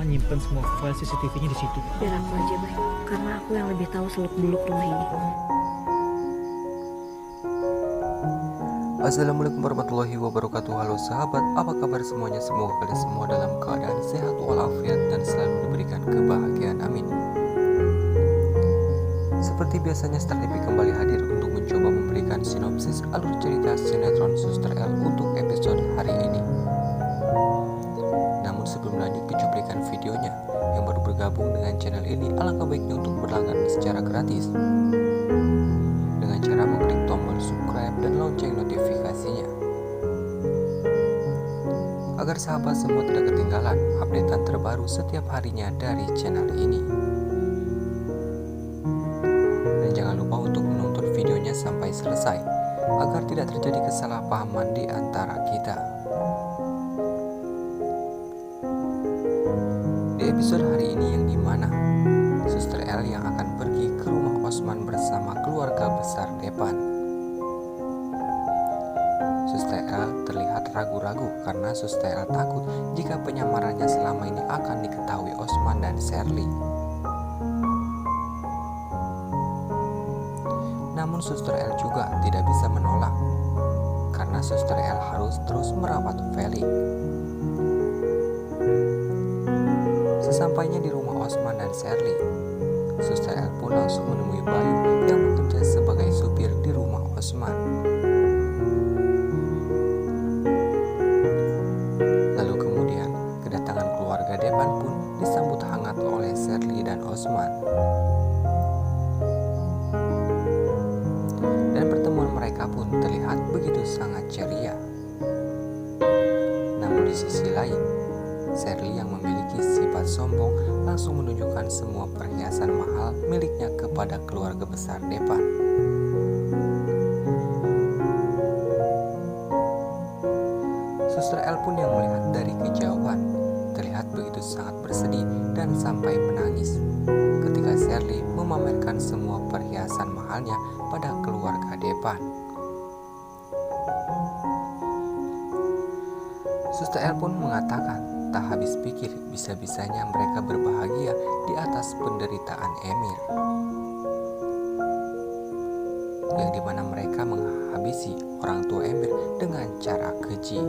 Papa nyimpen semua file CCTV-nya di situ. Biar aku aja, Bay. Karena aku yang lebih tahu seluk-beluk rumah ini. Assalamualaikum warahmatullahi wabarakatuh. Halo sahabat, apa kabar semuanya? Semoga kalian semua dalam keadaan sehat walafiat dan selalu diberikan kebahagiaan, amin. Seperti biasanya, Star TV kembali hadir untuk mencoba memberikan sinopsis alur cerita sinetron Suster L untuk episode hari ini. Namun sebelum lanjut ke cuplikan videonya, yang baru bergabung dengan channel ini, alangkah baiknya untuk berlangganan secara gratis dengan cara mengklik tombol subscribe dan lonceng notifikasinya, agar sahabat semua tidak ketinggalan updatean terbaru setiap harinya dari channel ini. Dan jangan lupa untuk menonton videonya sampai selesai, agar tidak terjadi kesalahpahaman di antara kita. Di episode hari ini yang dimana Suster L yang akan pergi ke rumah Osman bersama keluarga besar Depan. Suster L terlihat ragu-ragu karena Suster L takut jika penyamarannya selama ini akan diketahui Osman dan Sherly. Namun Suster L juga tidak bisa menolak karena Suster L harus terus merawat Feli. Sesampainya di rumah Osman dan Sherly, Suster L pun langsung menemui Bayu yang bekerja sebagai supir di rumah Osman. Lalu kemudian kedatangan keluarga Depan pun disambut hangat oleh Sherly dan Osman. Dan pertemuan mereka pun terlihat begitu sangat ceria. Namun di sisi lain, Sherly yang memiliki sifat sombong langsung menunjukkan semua perhiasan mahal miliknya kepada keluarga besar Depan. Suster L pun yang melihat dari kejauhan terlihat begitu sangat bersedih dan sampai menangis ketika Sherly memamerkan semua perhiasan mahalnya pada keluarga Depan. Suster L pun mengatakan tak habis pikir bisa-bisanya mereka berbahagia di atas penderitaan Emir, yang dimana mereka menghabisi orang tua Emir dengan cara keji.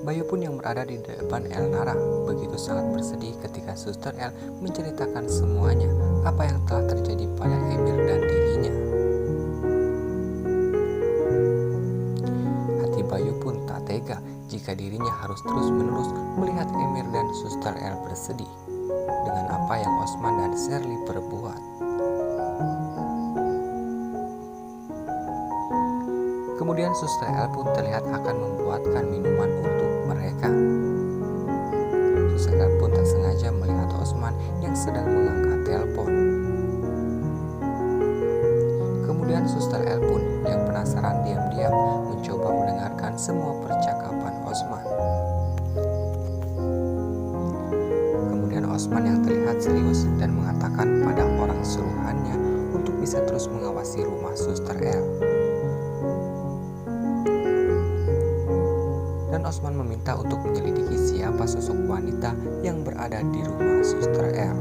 Bayu pun yang berada di depan Elnara begitu sangat bersedih ketika Suster L menceritakan semuanya apa yang telah terjadi pada Emir dan dirinya. Bayu pun tak tega jika dirinya harus terus-menerus melihat Emir dan Suster L bersedih dengan apa yang Osman dan Sherly perbuat. Kemudian Suster L pun terlihat akan membuatkan minuman untuk mereka. Suster L pun tak sengaja melihat Osman yang sedang mengangkat telepon. Kemudian Suster L pun yang penasaran diam-diam mencoba mendengarkan semua percakapan Osman. Kemudian Osman yang terlihat serius dan mengatakan pada orang suruhannya untuk bisa terus mengawasi rumah Suster L. Dan Osman meminta untuk menyelidiki siapa sosok wanita yang berada di rumah Suster L.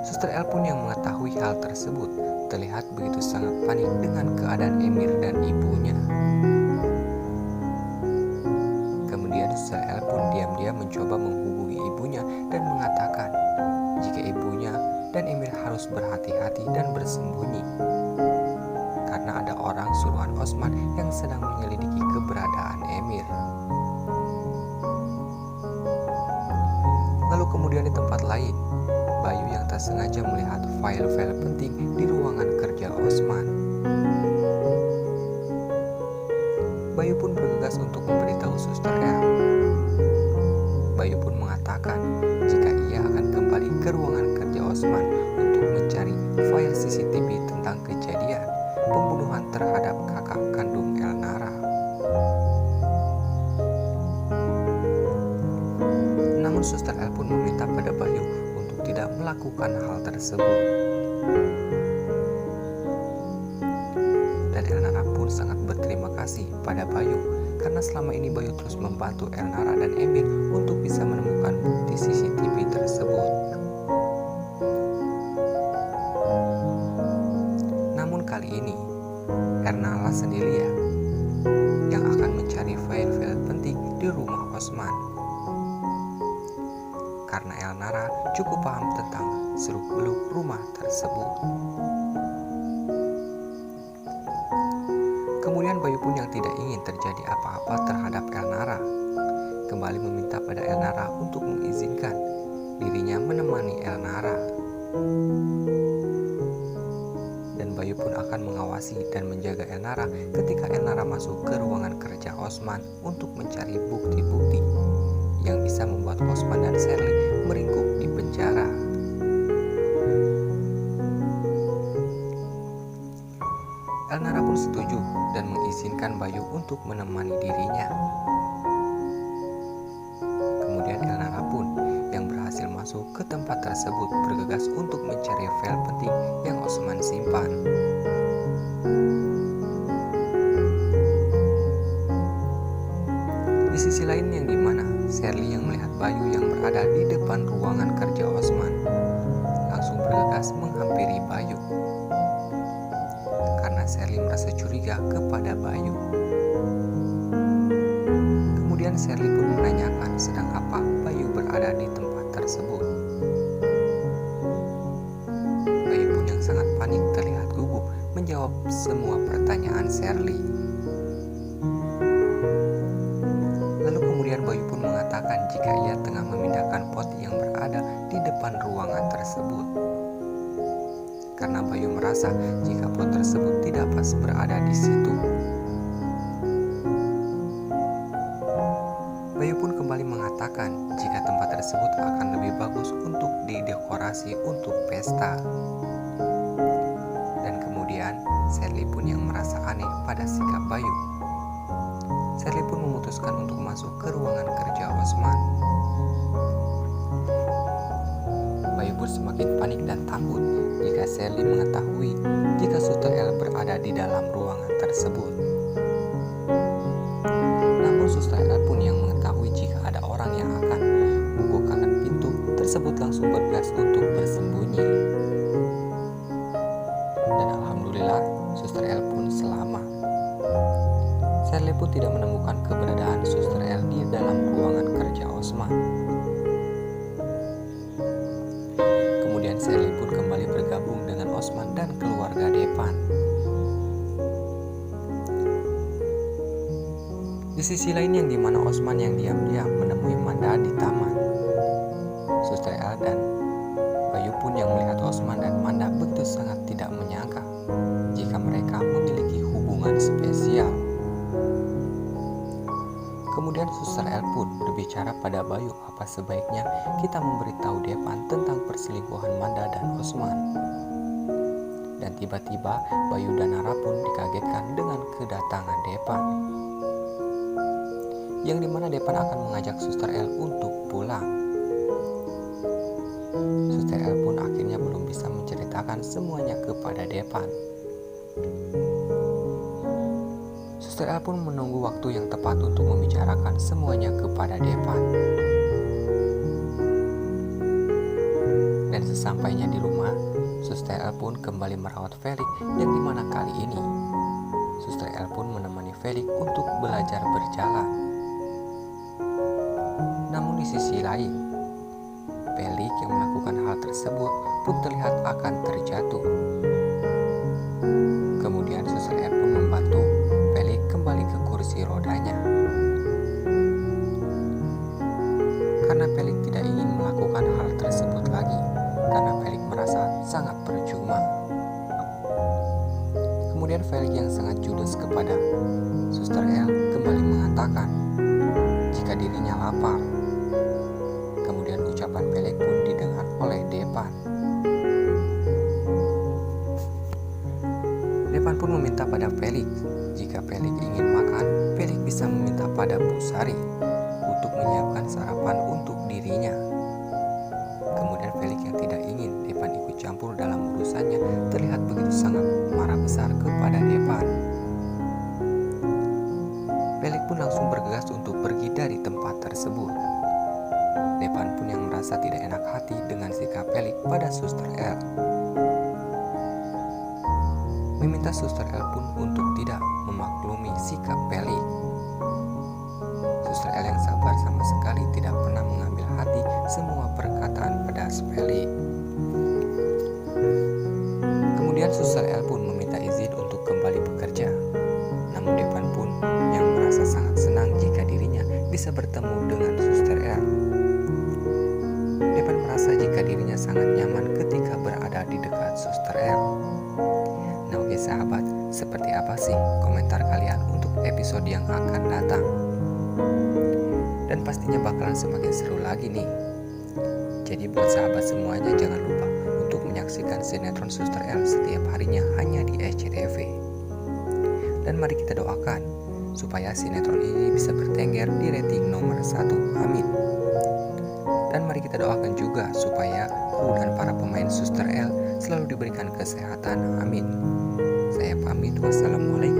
Suster L pun yang mengetahui hal tersebut terlihat begitu sangat panik dengan keadaan Emir dan ibunya. Kemudian Suster L pun diam-diam mencoba menghubungi ibunya dan mengatakan jika ibunya dan Emir harus berhati-hati dan bersembunyi karena ada orang suruhan Osman yang sedang menyelidiki keberadaan Emir. Lalu kemudian di tempat lain, Bayu yang tak sengaja melihat file-file penting di ruangan kerja Osman. Bayu pun bergegas untuk memberitahu Suster L. Bayu pun mengatakan jika ia akan kembali ke ruangan kerja Osman untuk mencari file CCTV tentang kejadian pembunuhan terhadap kakak kandung Elnara. Namun Suster L pun meminta pada Bayu tidak melakukan hal tersebut. Dan Elnara pun sangat berterima kasih pada Bayu karena selama ini Bayu terus membantu Elnara dan Emil untuk bisa menemukan bukti CCTV tersebut. Namun kali ini Elnara sendirian yang akan mencari file-file penting di rumah Osman. Karena Elnara cukup paham tentang seluk-beluk rumah tersebut. Kemudian Bayu pun yang tidak ingin terjadi apa-apa terhadap Elnara kembali meminta pada Elnara untuk mengizinkan dirinya menemani Elnara. Dan Bayu pun akan mengawasi dan menjaga Elnara ketika Elnara masuk ke ruangan kerja Osman untuk mencari bukti-bukti yang bisa membuat Osman dan Sherly meringkuk di penjara. Elnara pun setuju dan mengizinkan Bayu untuk menemani dirinya. Kemudian Elnara pun yang berhasil masuk ke tempat tersebut bergegas untuk mencari file penting yang Osman simpan. Di sisi lain yang dimana Sherly yang melihat Bayu yang berada di depan ruangan kerja Osman langsung bergegas menghampiri Bayu karena Sherly merasa curiga kepada Bayu. Kemudian Sherly pun menanyakan sedang apa Bayu berada di tempat tersebut. Bayu pun yang sangat panik terlihat gugup menjawab semua pertanyaan Sherly. Lalu kemudian Bayu pun mengatakan jika ia tengah memindahkan pot yang berada di depan ruangan tersebut. Karena Bayu merasa jika pot tersebut tidak pas berada di situ. Bayu pun kembali mengatakan jika tempat tersebut akan lebih bagus untuk didekorasi untuk pesta. Dan kemudian Sherly pun yang merasa aneh pada sikap Bayu. Sherly pun memutuskan untuk masuk ke ruangan kerja Osman. Bayu pun semakin panik dan takut jika Sherly mengetahui jika Suster L berada di dalam ruangan tersebut. Namun Suster L pun yang mengetahui jika ada orang yang akan membukakan pintu tersebut langsung bergegas untuk bersembunyi. Dan alhamdulillah Suster L pun selamat. Sherly pun tidak menemukan keberadaan Suster L di dalam ruangan kerja Osman. Kemudian Sherly pun kembali bergabung dengan Osman dan keluarga Depan. Di sisi lain yang dimana Osman yang diam-diam menemui Manda di taman. Suster L dan Bayu pun yang melihat Osman dan Manda begitu sangat tidak menyangka jika mereka memiliki hubungan spesial. Kemudian Suster L pun berbicara pada Bayu apa sebaiknya kita memberitahu Depan tentang perselingkuhan Manda dan Osman. Dan tiba-tiba Bayu dan Nara pun dikagetkan dengan kedatangan Depan. Yang dimana Depan akan mengajak Suster L untuk pulang. Suster L pun akhirnya belum bisa menceritakan semuanya kepada Depan. Suster L pun menunggu waktu yang tepat untuk membicarakan semuanya kepada Depan. Dan sesampainya di rumah, Suster L pun kembali merawat Felix yang dimana kali ini Suster L pun menemani Felix untuk belajar berjalan. Namun di sisi lain, Felix yang melakukan hal tersebut pun terlihat akan terjatuh. Kemudian Suster L pun membantu Felix kembali ke kursi rodanya. Karena Felix tidak ingin melakukan hal tersebut lagi, karena Felix merasa sangat percuma. Kemudian Felix yang sangat judes kepada Suster L kembali mengatakan jika dirinya lapar. Kemudian ucapan Felix pun didengar oleh Depan. Depan pun meminta pada Felix jika Felix ingin makan, Felix bisa meminta pada Bu Sari untuk menyiapkan sarapan untuk dirinya. Kemudian Felix yang tidak ingin Depan ikut campur dalam urusannya terlihat begitu sangat marah besar kepada Depan. Pelik pun langsung bergegas untuk pergi dari tempat tersebut. Depan pun yang merasa tidak enak hati dengan sikap Pelik pada Suster L. Meminta Suster L pun untuk tidak memaklumi sikap Pelik. Suster L yang sabar sama sekali tidak pernah mengambil hati semua perkataan pedas Pelik. Kemudian Suster L pun meminta izin untuk kembali bekerja. Namun Depan pun yang merasa sangat senang jika dirinya bisa bertemu dengan Suster L. Depan merasa jika dirinya sangat nyaman ketika berada di dekat Suster L. Nah oke sahabat, seperti apa sih komentar kalian untuk episode yang akan datang? Dan pastinya bakalan semakin seru lagi nih. Jadi buat sahabat semuanya jangan lupa untuk menyaksikan sinetron Suster L setiap harinya hanya di SCTV. Dan mari kita doakan supaya sinetron ini bisa bertengger di rating nomor 1. Amin. Dan mari kita doakan juga supaya kru dan para pemain Suster L selalu diberikan kesehatan. Amin. Saya pamit. Wassalamualaikum.